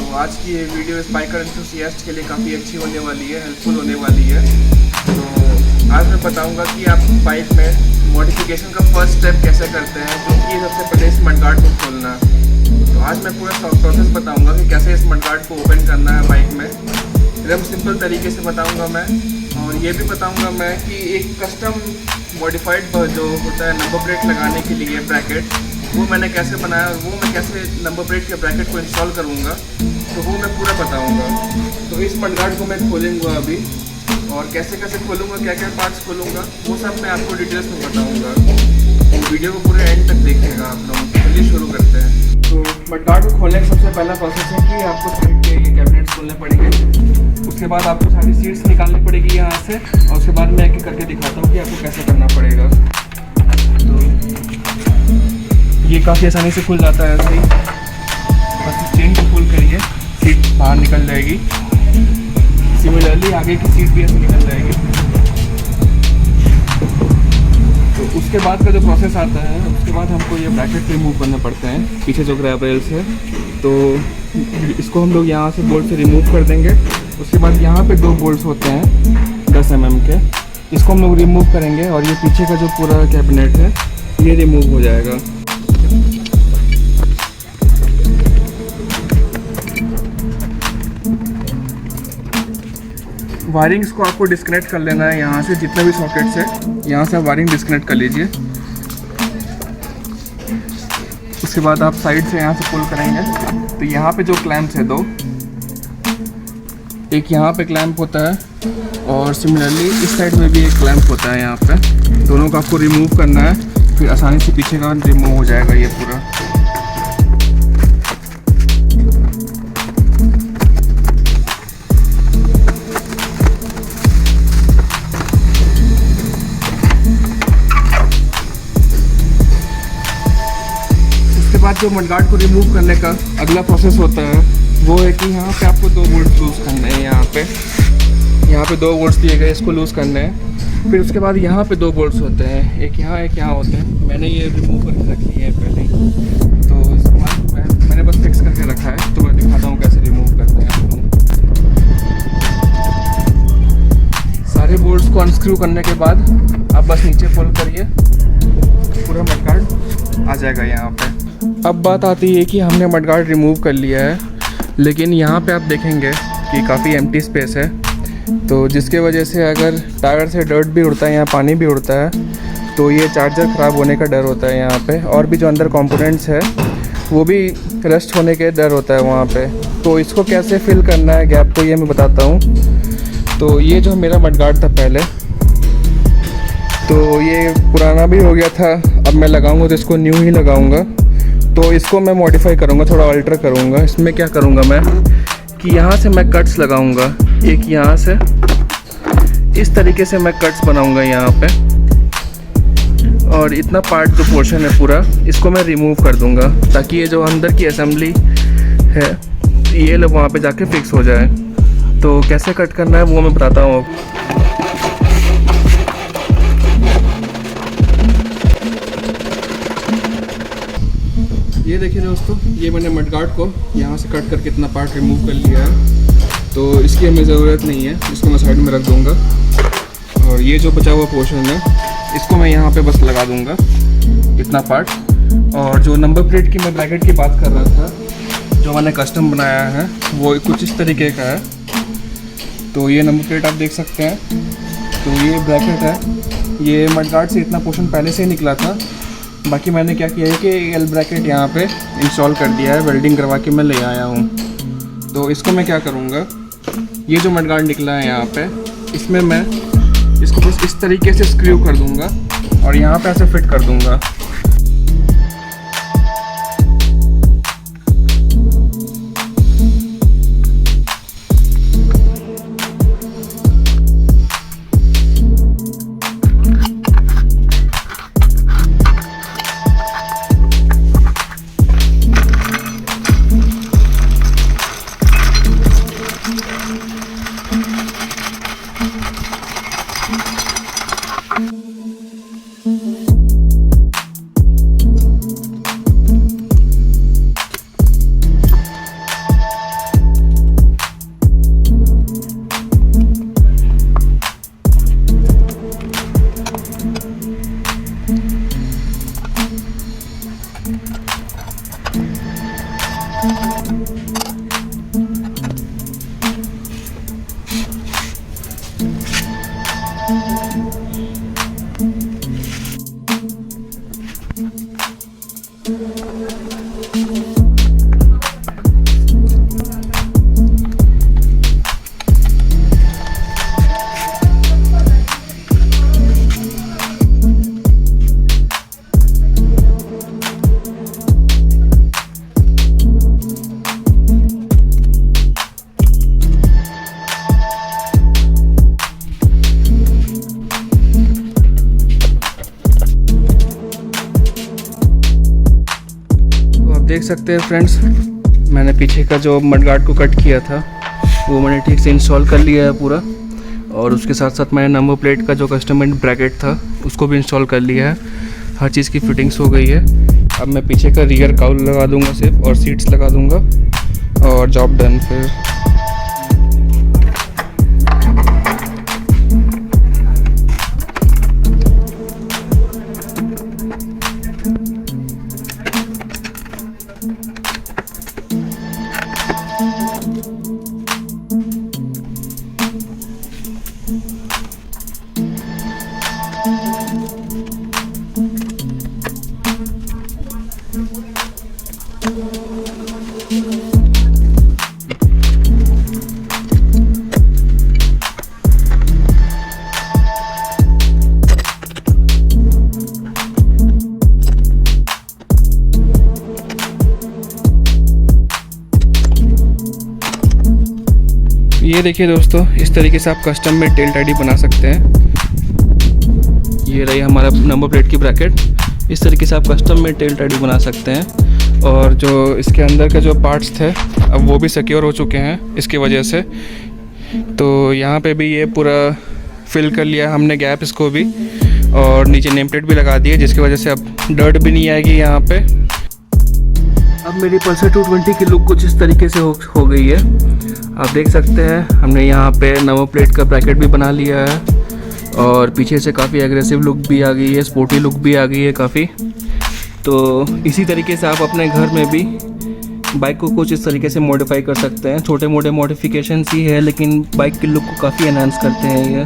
आज की ये वीडियो स्पाइकर एंथुसियास्ट के लिए काफ़ी अच्छी होने वाली है, हेल्पफुल होने वाली है। तो आज मैं बताऊंगा कि आप बाइक में मॉडिफिकेशन का फर्स्ट स्टेप कैसे करते हैं, जो कि सबसे पहले इस मडगार्ड को खोलना। तो आज मैं पूरा प्रोसेस बताऊंगा कि कैसे इस मडगार्ड को ओपन करना है बाइक में, एकदम सिंपल तरीके से बताऊंगा मैं। और ये भी बताऊंगा मैं कि एक कस्टम मॉडिफाइड जो होता है नंबर प्लेट लगाने के लिए ब्रैकेट, वो मैंने कैसे बनाया और वो मैं कैसे नंबर प्लेट के ब्रैकेट को इंस्टॉल करूँगा, तो वो मैं पूरा बताऊँगा। तो इस मडगार्ड को मैं खोलूँगा अभी, और कैसे कैसे खोलूँगा, क्या क्या पार्ट्स खोलूँगा, वो सब मैं आपको डिटेल्स में बताऊँगा। तो वीडियो को पूरे एंड तक देखिएगा आप लोग। चलिए शुरू करते हैं। तो मडगार्ड को खोलने का सबसे पहला प्रोसेस है कि आपको साइड के ये कैबिनेट्स खोलने पड़ेंगे। उसके बाद आपको सारी सीट्स निकालनी पड़ेगी यहाँ से, और उसके बाद मैं एक एक करके दिखाता हूँ कि आपको कैसे करना पड़ेगा। तो ये काफ़ी आसानी से खुल जाता है ऐसे ही, बस चेन को पुल करिए, सीट बाहर निकल जाएगी। सिमिलरली आगे की सीट भी ऐसे निकल जाएगी। तो उसके बाद का जो प्रोसेस आता है, उसके बाद हमको ये ब्रैकेट रिमूव करने पड़ते हैं, पीछे जो ग्रैब रेल्स है। तो इसको हम लोग यहाँ से बोल्ट से रिमूव कर देंगे। उसके बाद यहाँ पे 2 बोल्ट्स होते हैं 10 mm के, इसको हम लोग रिमूव करेंगे, और ये पीछे का जो पूरा कैबिनेट है ये रिमूव हो जाएगा। वायरिंग्स को आपको डिस्कनेक्ट कर लेना है यहाँ से, जितने भी सॉकेट्स है यहाँ से आप वायरिंग डिस्कनेक्ट कर लीजिए। उसके बाद आप साइड से यहाँ से पुल करेंगे। तो यहाँ पे जो क्लैंप्स है 2, एक यहाँ पे क्लैंप होता है, और सिमिलरली इस साइड में भी एक क्लैंप होता है यहाँ पे। दोनों का आपको रिमूव करना है, फिर आसानी से पीछे का रिमूव हो जाएगा ये पूरा। जो मडगार्ड को रिमूव करने का अगला प्रोसेस होता है, वो है कि यहाँ पे आपको 2 बोल्ट लूज़ करने हैं। यहाँ पे 2 बोल्ट्स दिए गए, इसको लूज़ करने हैं। फिर उसके बाद यहाँ पे 2 बोल्ट्स होते हैं, एक यहाँ होते हैं। मैंने ये रिमूव करके रख लिए हैं पहले ही, तो इसके बाद मैंने बस फिक्स करके रखा है। तो मैं दिखाता हूँ कैसे रिमूव करते हैं आप लोग। सारे बोल्ट्स को अनस्क्रू करने के बाद आप बस नीचे पुल करिए, पूरा मडगार्ड आ जाएगा यहाँ पे। अब बात आती है कि हमने मडगार्ड रिमूव कर लिया है, लेकिन यहाँ पे आप देखेंगे कि काफ़ी एम्प्टी स्पेस है, तो जिसके वजह से अगर टायर से डर्ट भी उड़ता है या पानी भी उड़ता है, तो ये चार्जर ख़राब होने का डर होता है यहाँ पे। और भी जो अंदर कंपोनेंट्स है वो भी रस्ट होने के डर होता है वहाँ पे। तो इसको कैसे फिल करना है गैप को, ये मैं बताता हूँ। तो ये जो मेरा मडगार्ड था पहले, तो ये पुराना भी हो गया था, अब मैं लगाऊँगा तो इसको न्यू ही लगाऊँगा। तो इसको मैं मॉडिफाई करूँगा, थोड़ा अल्टर करूँगा। इसमें क्या करूँगा मैं कि यहाँ से मैं कट्स लगाऊँगा, एक यहाँ से इस तरीके से मैं कट्स बनाऊँगा यहाँ पे, और इतना पार्ट जो पोर्शन है पूरा, इसको मैं रिमूव कर दूँगा, ताकि ये जो अंदर की असेंबली है ये लोग वहाँ पे जाके फिक्स हो जाए। तो कैसे कट करना है वो मैं बताता हूँ। ये देखिए दोस्तों, ये मैंने मडगार्ड को यहाँ से कट करके इतना पार्ट रिमूव कर लिया है। तो इसकी हमें ज़रूरत नहीं है, इसको मैं साइड में रख दूँगा। और ये जो बचा हुआ पोर्शन है, इसको मैं यहाँ पे बस लगा दूँगा, इतना पार्ट। और जो नंबर प्लेट की मैं ब्रैकेट की बात कर रहा था, जो मैंने कस्टम बनाया है, वो कुछ इस तरीके का है। तो ये नंबर प्लेट आप देख सकते हैं। तो ये ब्रैकेट है, ये मडगार्ड से इतना पोर्शन पहले से ही निकला था। बाकी मैंने क्या किया है कि एल ब्रैकेट यहाँ पे इंस्टॉल कर दिया है, वेल्डिंग करवा के मैं ले आया हूँ। तो इसको मैं क्या करूँगा, ये जो मडगार्ड निकला है यहाँ पे, इसमें मैं इसको बस इस तरीके से स्क्रू कर दूँगा, और यहाँ पे ऐसे फिट कर दूँगा। देख सकते हैं फ्रेंड्स, मैंने पीछे का जो मडगार्ड को कट किया था वो मैंने ठीक से इंस्टॉल कर लिया है पूरा, और उसके साथ साथ मैंने नंबर प्लेट का जो कस्टम ब्रैकेट था उसको भी इंस्टॉल कर लिया है। हर चीज़ की फिटिंग्स हो गई है। अब मैं पीछे का रियर काउल लगा दूंगा सिर्फ, और सीट्स लगा दूंगा और जॉब डन फिर। ये देखिए दोस्तों, इस तरीके से आप कस्टम में टेल टाइडी बना सकते हैं। ये रही हमारा नंबर प्लेट की ब्रैकेट। इस तरीके से आप कस्टम में टेल टाइडी बना सकते हैं। और जो इसके अंदर के जो पार्ट्स थे अब वो भी सिक्योर हो चुके हैं इसकी वजह से। तो यहाँ पे भी ये पूरा फिल कर लिया हमने गैप इसको भी, और नीचे नेम प्लेट भी लगा दी है जिसकी वजह से अब डर्ट भी नहीं आएगी यहाँ पे। अब मेरी पल्सर 220 की लुक कुछ इस तरीके से हो गई है। आप देख सकते हैं हमने यहाँ पे नंबर प्लेट का ब्रैकेट भी बना लिया है, और पीछे से काफ़ी एग्रेसिव लुक भी आ गई है, स्पोर्टी लुक भी आ गई है काफ़ी। तो इसी तरीके से आप अपने घर में भी बाइक को कुछ इस तरीके से मॉडिफाई कर सकते हैं। छोटे मोटे मॉडिफिकेशंस ही है लेकिन बाइक की लुक को काफ़ी एनहांस करते हैं ये।